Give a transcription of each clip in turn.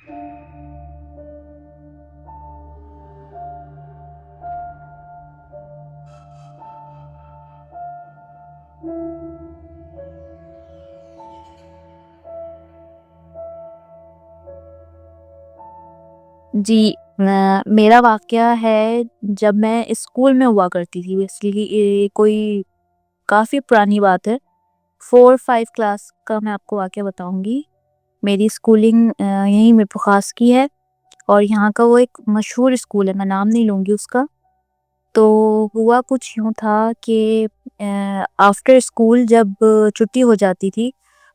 جی، میرا واقعہ ہے جب میں اسکول میں ہوا کرتی تھی، بیسیکلی یہ کوئی کافی پرانی بات ہے۔ 4-5 کلاس کا میں آپ کو واقعہ بتاؤں گی۔ میری اسکولنگ یہیں میرپورخاص کی ہے، اور یہاں کا وہ ایک مشہور اسکول ہے، میں نام نہیں لوں گی اس کا۔ تو ہوا کچھ یوں تھا کہ آفٹر اسکول جب چھٹی ہو جاتی تھی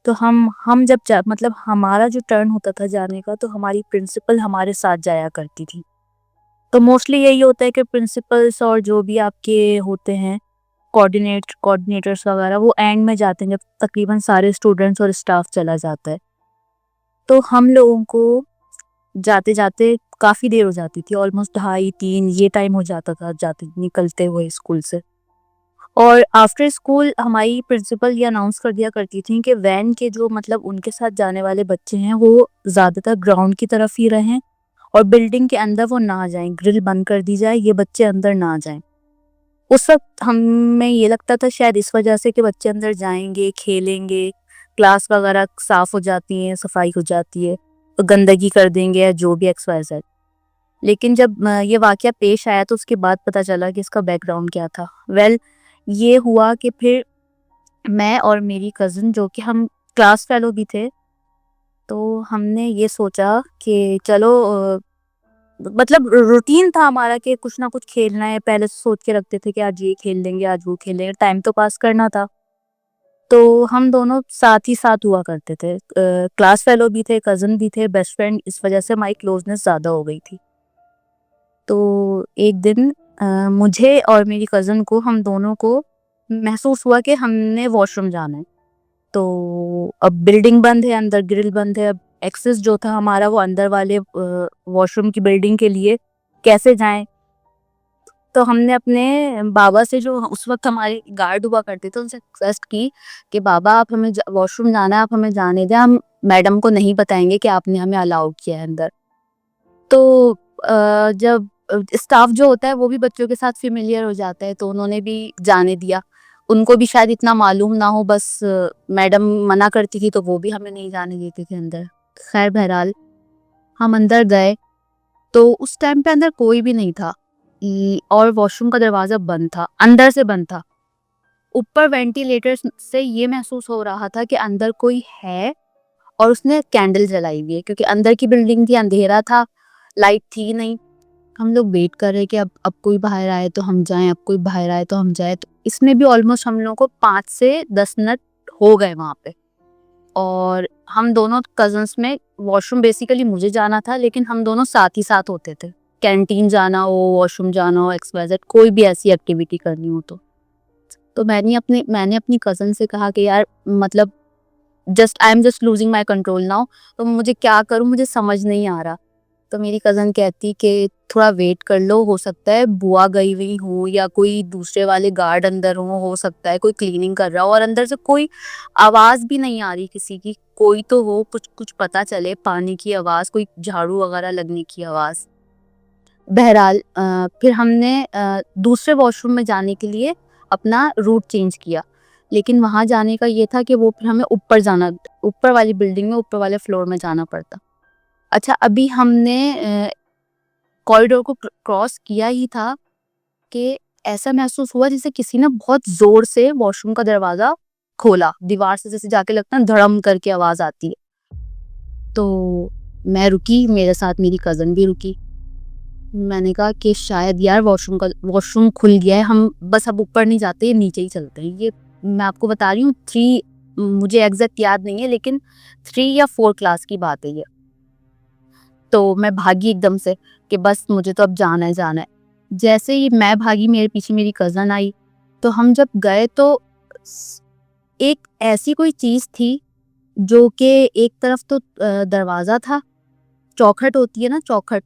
تو ہم جب مطلب ہمارا جو ٹرن ہوتا تھا جانے کا، تو ہماری پرنسپل ہمارے ساتھ جایا کرتی تھی۔ تو موسٹلی یہی ہوتا ہے کہ پرنسپلس اور جو بھی آپ کے ہوتے ہیں کوآرڈینیٹرس وغیرہ، وہ اینڈ میں جاتے ہیں جب تقریباً سارے اسٹوڈنٹس اور اسٹاف چلا جاتا ہے۔ تو ہم لوگوں کو جاتے جاتے کافی دیر ہو جاتی تھی، آلموسٹ 2:30-3 یہ ٹائم ہو جاتا تھا جاتے نکلتے ہوئے اسکول سے۔ اور آفٹر اسکول ہماری پرنسپل یہ اناؤنس کر دیا کرتی تھیں کہ وین کے جو مطلب ان کے ساتھ جانے والے بچے ہیں وہ زیادہ تر گراؤنڈ کی طرف ہی رہیں، اور بلڈنگ کے اندر وہ نہ جائیں، گرل بند کر دی جائے، یہ بچے اندر نہ جائیں۔ اس وقت ہمیں یہ لگتا تھا شاید اس وجہ سے کہ بچے اندر جائیں گے، کھیلیں گے، کلاس وغیرہ صاف ہو جاتی ہیں، صفائی ہو جاتی ہے، گندگی کر دیں گے یا جو بھی ایکس وائی زیڈ۔ لیکن جب یہ واقعہ پیش آیا تو اس کے بعد پتہ چلا کہ اس کا بیک گراؤنڈ کیا تھا۔ یہ ہوا کہ پھر میں اور میری کزن، جو کہ ہم کلاس فیلو بھی تھے، تو ہم نے یہ سوچا کہ چلو مطلب روٹین تھا ہمارا کہ کچھ نہ کچھ کھیلنا ہے، پہلے سے سوچ کے رکھتے تھے کہ آج یہ کھیل لیں گے، آج وہ کھیل لیں گے، ٹائم تو پاس کرنا تھا۔ تو ہم دونوں ساتھ ہی ساتھ ہوا کرتے تھے، کلاس فیلو بھی تھے، کزن بھی تھے، بیسٹ فرینڈ، اس وجہ سے ہماری کلوزنس زیادہ ہو گئی تھی۔ تو ایک دن مجھے اور میری کزن کو، ہم دونوں کو محسوس ہوا کہ ہم نے واش روم جانا ہے۔ تو اب بلڈنگ بند ہے، اندر گرل بند ہے، اب ایکسس جو تھا ہمارا وہ اندر والے واش روم کی بلڈنگ کے لیے کیسے جائیں۔ تو ہم نے اپنے بابا سے، جو اس وقت ہمارے گارڈ ہوا کرتے تھے، ان سے ریکویسٹ کی کہ بابا آپ ہمیں واش روم جانا ہے، آپ ہمیں جانے دیں، ہم میڈم کو نہیں بتائیں گے کہ آپ نے ہمیں الاؤ کیا ہے اندر۔ تو جب اسٹاف جو ہوتا ہے وہ بھی بچوں کے ساتھ فیملیئر ہو جاتا ہے، تو انہوں نے بھی جانے دیا۔ ان کو بھی شاید اتنا معلوم نہ ہو، بس میڈم منع کرتی تھی تو وہ بھی ہمیں نہیں جانے دیتے تھے اندر۔ خیر بہرحال ہم اندر گئے تو اس ٹائم پہ اندر کوئی بھی نہیں تھا، اور واش روم کا دروازہ بند تھا، اندر سے بند تھا۔ اوپر وینٹیلیٹر سے یہ محسوس ہو رہا تھا کہ اندر کوئی ہے، اور اس نے کینڈل جلائی ہوئی ہے، کیونکہ اندر کی بلڈنگ تھی، اندھیرا تھا، لائٹ تھی نہیں۔ ہم لوگ ویٹ کر رہے کہ اب کوئی باہر آئے تو ہم جائیں، اب کوئی باہر آئے تو ہم جائیں۔ تو اس میں بھی آلموسٹ ہم لوگوں کو 5 سے 10 منٹ ہو گئے وہاں پہ، اور ہم دونوں کزنس میں واش روم بیسیکلی مجھے جانا تھا، لیکن ہم دونوں ساتھ ہی ساتھ ہوتے تھے، کینٹین جانا ہو، واش روم جانا ہو، ایکس وائی زیڈ، کوئی بھی ایسی ایکٹیویٹی کرنی ہو تو میں نے اپنی کزن سے کہا کہ یار مطلب I am just losing my control now, تو مجھے کیا کروں، مجھے سمجھ نہیں آ رہا۔ تو میری کزن کہتی کہ تھوڑا ویٹ کر لو، ہو سکتا ہے بوا گئی ہوئی ہوں یا کوئی دوسرے والے گارڈ اندر ہو سکتا ہے کوئی کلیننگ کر رہا ہو، اور اندر سے کوئی آواز بھی نہیں آ رہی کسی کی، کوئی تو ہو، کچھ پتا چلے، پانی کی آواز، کوئی جھاڑو وغیرہ لگنے کی آواز۔ بہرحال پھر ہم نے دوسرے واش روم میں جانے کے لیے اپنا روٹ چینج کیا، لیکن وہاں جانے کا یہ تھا کہ وہ پھر ہمیں اوپر والی بلڈنگ میں، اوپر والے فلور میں جانا پڑتا۔ اچھا، ابھی ہم نے کوریڈور کو کراس کیا ہی تھا کہ ایسا محسوس ہوا جیسے کسی نے بہت زور سے واش روم کا دروازہ کھولا، دیوار سے جیسے جا کے لگتا ہے دھڑم کر کے آواز آتی ہے۔ تو میں رکی، میرے ساتھ میری کزن بھی رکی۔ میں نے کہا کہ شاید یار واش روم کھل گیا ہے، ہم بس اب اوپر نہیں جاتے، نیچے ہی چلتے ہیں۔ یہ میں آپ کو بتا رہی ہوں 3، مجھے ایگزیکٹ یاد نہیں ہے، لیکن 3 یا 4 کلاس کی بات ہے یہ۔ تو میں بھاگی ایک دم سے کہ بس مجھے تو اب جانا ہے۔ جیسے ہی میں بھاگی، میرے پیچھے میری کزن آئی۔ تو ہم جب گئے تو ایک ایسی کوئی چیز تھی جو کہ ایک طرف تو دروازہ تھا، چوکھٹ ہوتی ہے نا، چوکھٹ،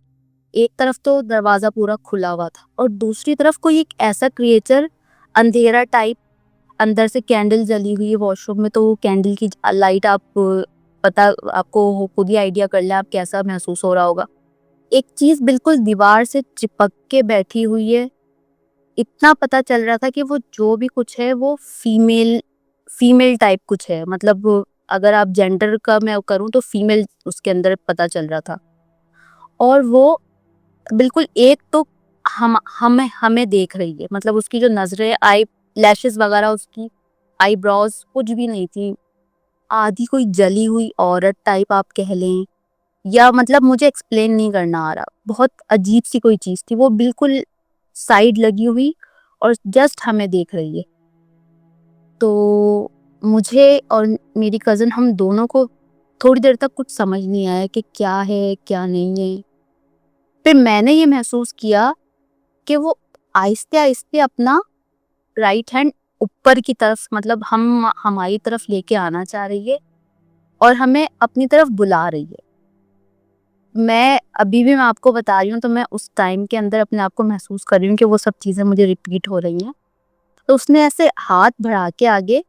ایک طرف تو دروازہ پورا کھلا ہوا تھا، اور دوسری طرف کوئی ایک ایسا کریچر، اندھیرا ٹائپ، اندر سے کینڈل جلی ہوئی ہے واش روم میں، تو وہ کینڈل کی لائٹ آپ پتا آپ کو خود ہی آئیڈیا کر لیں آپ کیسا محسوس ہو رہا ہوگا. ایک چیز بالکل دیوار سے چپک کے بیٹھی ہوئی ہے. اتنا پتا چل رہا تھا کہ وہ جو بھی کچھ ہے وہ فیمیل ٹائپ کچھ ہے. مطلب اگر آپ جینڈر کا میں کروں تو فیمیل اس کے اندر پتا چل رہا تھا. اور وہ بالکل ایک تو ہمیں دیکھ رہی ہے. مطلب اس کی جو نظریں, آئی لیشز وغیرہ, اس کی آئی براؤز کچھ بھی نہیں تھی. آدھی کوئی جلی ہوئی عورت ٹائپ آپ کہہ لیں, یا مطلب مجھے ایکسپلین نہیں کرنا آ رہا. بہت عجیب سی کوئی چیز تھی. وہ بالکل سائڈ لگی ہوئی اور جسٹ ہمیں دیکھ رہی ہے. تو مجھے اور میری کزن, ہم دونوں کو تھوڑی دیر تک کچھ سمجھ نہیں آیا کہ کیا ہے کیا نہیں ہے. پھر میں نے یہ محسوس کیا کہ وہ آہستہ آہستہ اپنا رائٹ ہینڈ اوپر کی طرف, مطلب ہماری طرف لے کے آنا چاہ رہی ہے اور ہمیں اپنی طرف بلا رہی ہے. میں ابھی بھی آپ کو بتا رہی ہوں تو میں اس ٹائم کے اندر اپنے آپ کو محسوس کر رہی ہوں کہ وہ سب چیزیں مجھے ریپیٹ ہو رہی ہیں. تو اس نے ایسے ہاتھ بڑھا کے آگے,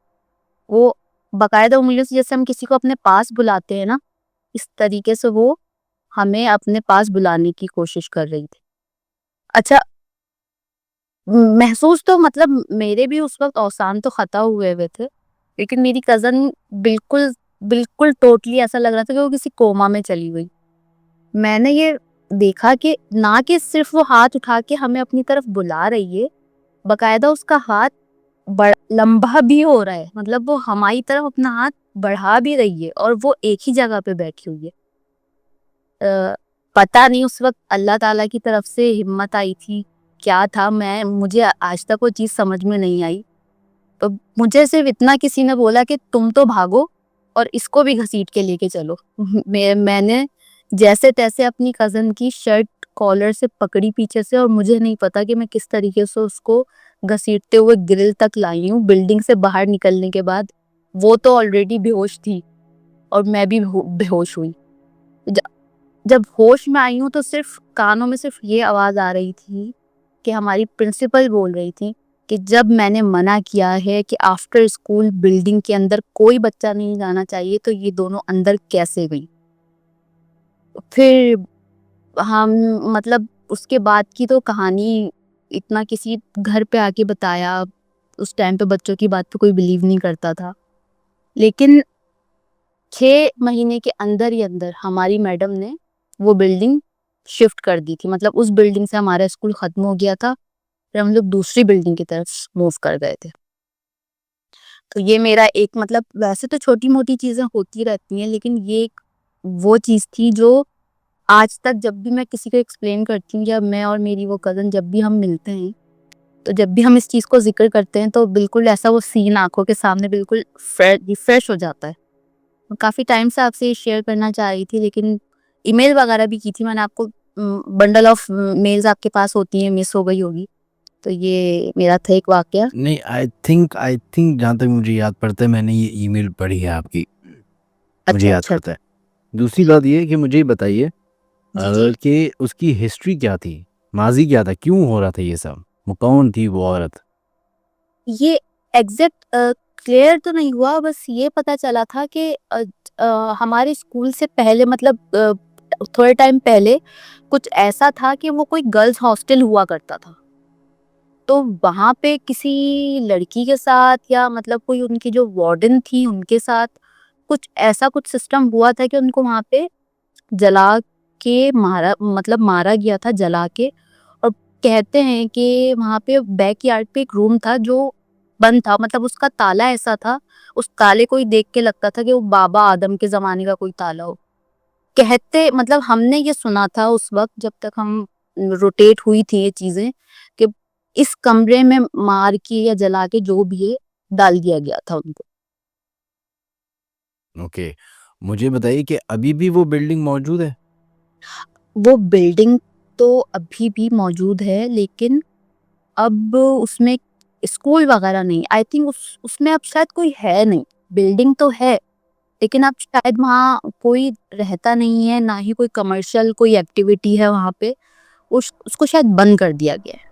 وہ باقاعدہ انگلیوں سے جیسے ہم کسی کو اپنے پاس بلاتے ہیں نا, اس طریقے سے وہ ہمیں اپنے پاس بلانے کی کوشش کر رہی تھی. اچھا, محسوس تو مطلب میرے بھی اس وقت اوسان تو خطا ہوئے تھے, لیکن میری کزن بالکل بالکل ٹوٹلی ایسا لگ رہا تھا کہ وہ کسی کوما میں چلی گئی. میں نے یہ دیکھا کہ نہ کہ صرف وہ ہاتھ اٹھا کے ہمیں اپنی طرف بلا رہی ہے, باقاعدہ اس کا ہاتھ لمبا بھی ہو رہا ہے. مطلب وہ ہماری طرف اپنا ہاتھ بڑھا بھی رہی ہے اور وہ ایک ہی جگہ پہ بیٹھی ہوئی ہے. پتہ نہیں اس وقت اللہ تعالیٰ کی طرف سے ہمت آئی تھی کیا تھا, مجھے آج تک وہ چیز سمجھ میں نہیں آئی. تو مجھے صرف اتنا کسی نے بولا کہ تم تو بھاگو اور اس کو بھی گھسیٹ کے لے کے چلو. میں نے جیسے تیسے اپنی کزن کی شرٹ کالر سے پکڑی پیچھے سے, اور مجھے نہیں پتا کہ میں کس طریقے سے اس کو گھسیٹتے ہوئے گرل تک لائی ہوں. بلڈنگ سے باہر نکلنے کے بعد وہ تو آلریڈی بے ہوش تھی اور میں بھی بے ہوش ہوئی. جب ہوش میں آئی ہوں تو صرف کانوں میں صرف یہ آواز آ رہی تھی کہ ہماری پرنسپل بول رہی تھی کہ جب میں نے منع کیا ہے کہ آفٹر اسکول بلڈنگ کے اندر کوئی بچہ نہیں جانا چاہیے تو یہ دونوں اندر کیسے گئی. پھر ہم مطلب اس کے بعد کی تو کہانی اتنا کسی گھر پہ آ کے بتایا, اس ٹائم پہ بچوں کی بات پہ کوئی بلیو نہیں کرتا تھا, لیکن 6 مہینے کے اندر ہی اندر ہماری میڈم نے وہ بلڈنگ شفٹ کر دی تھی. مطلب اس بلڈنگ سے ہمارا اسکول ختم ہو گیا تھا, پھر ہم لوگ دوسری بلڈنگ کی طرف موو کر گئے تھے. تو یہ میرا ایک, مطلب ویسے تو چھوٹی موٹی چیزیں ہوتی رہتی ہیں, لیکن یہ ایک وہ چیز تھی جو آج تک جب بھی میں کسی کو ایکسپلین کرتی ہوں, یا میں اور میری وہ کزن جب بھی ہم ملتے ہیں تو جب بھی ہم اس چیز کو ذکر کرتے ہیں تو بالکل ایسا وہ سین آنکھوں کے سامنے بالکل ریفریش ہو جاتا ہے. کافی ٹائم سے آپ سے شیئر کرنا چاہ رہی تھی, لیکن ای میل وغیرہ بھی کی تھی میں نے آپ کو, بنڈل آف میلز آپ کے پاس ہوتی ہیں, مس ہو گئی ہوگی. تو یہ میرا تھا ایک واقعہ. نہیں, آئی تھنک جہاں تک مجھے یاد پڑتا ہے میں نے یہ ای میل پڑھی ہے آپ کی, مجھے یاد اچھا پڑتا ہے. دوسری بات یہ ہے کہ مجھے بتائیے جی کہ اس کی ہسٹری کیا تھی, ماضی کیا تھا, کیوں ہو رہا تھا یہ سب, وہ کون تھی وہ عورت؟ یہ ایگزیکٹ کلیئر تو نہیں ہوا, بس یہ پتا چلا تھا کہ ہمارے اسکول سے پہلے, مطلب تھوڑے ٹائم پہلے کچھ ایسا تھا کہ وہ کوئی گرلز ہاسٹل ہوا کرتا تھا. تو وہاں پہ کسی لڑکی کے ساتھ, یا مطلب کوئی ان کی جو وارڈن تھی ان کے ساتھ کچھ ایسا کچھ سسٹم ہوا تھا کہ ان کو وہاں پہ جلا کے مارا گیا تھا, جلا کے. اور کہتے ہیں کہ وہاں پہ بیک یارڈ پہ ایک روم تھا جو بند تھا, مطلب اس کا تالا ایسا تھا, اس تالے کو ہی دیکھ کے لگتا تھا کہ وہ بابا آدم کے زمانے کا کوئی تالا ہو. کہتے, مطلب ہم نے یہ سنا تھا اس وقت جب تک ہم روٹیٹ ہوئی تھی یہ چیزیں, کہ اس کمرے میں مار کے یا جلا کے جو بھی ہے ڈال دیا گیا تھا ان کو. اوکے, مجھے بتائیے کہ ابھی بھی وہ بلڈنگ موجود ہے؟ وہ بلڈنگ تو ابھی بھی موجود ہے, لیکن اب اس میں اسکول وغیرہ نہیں. آئی تھنک اس میں اب شاید کوئی ہے نہیں. بلڈنگ تو ہے لیکن اب شاید وہاں کوئی رہتا نہیں ہے, نہ ہی کوئی کمرشل کوئی ایکٹیویٹی ہے وہاں پہ. اس کو شاید بند کر دیا گیا ہے.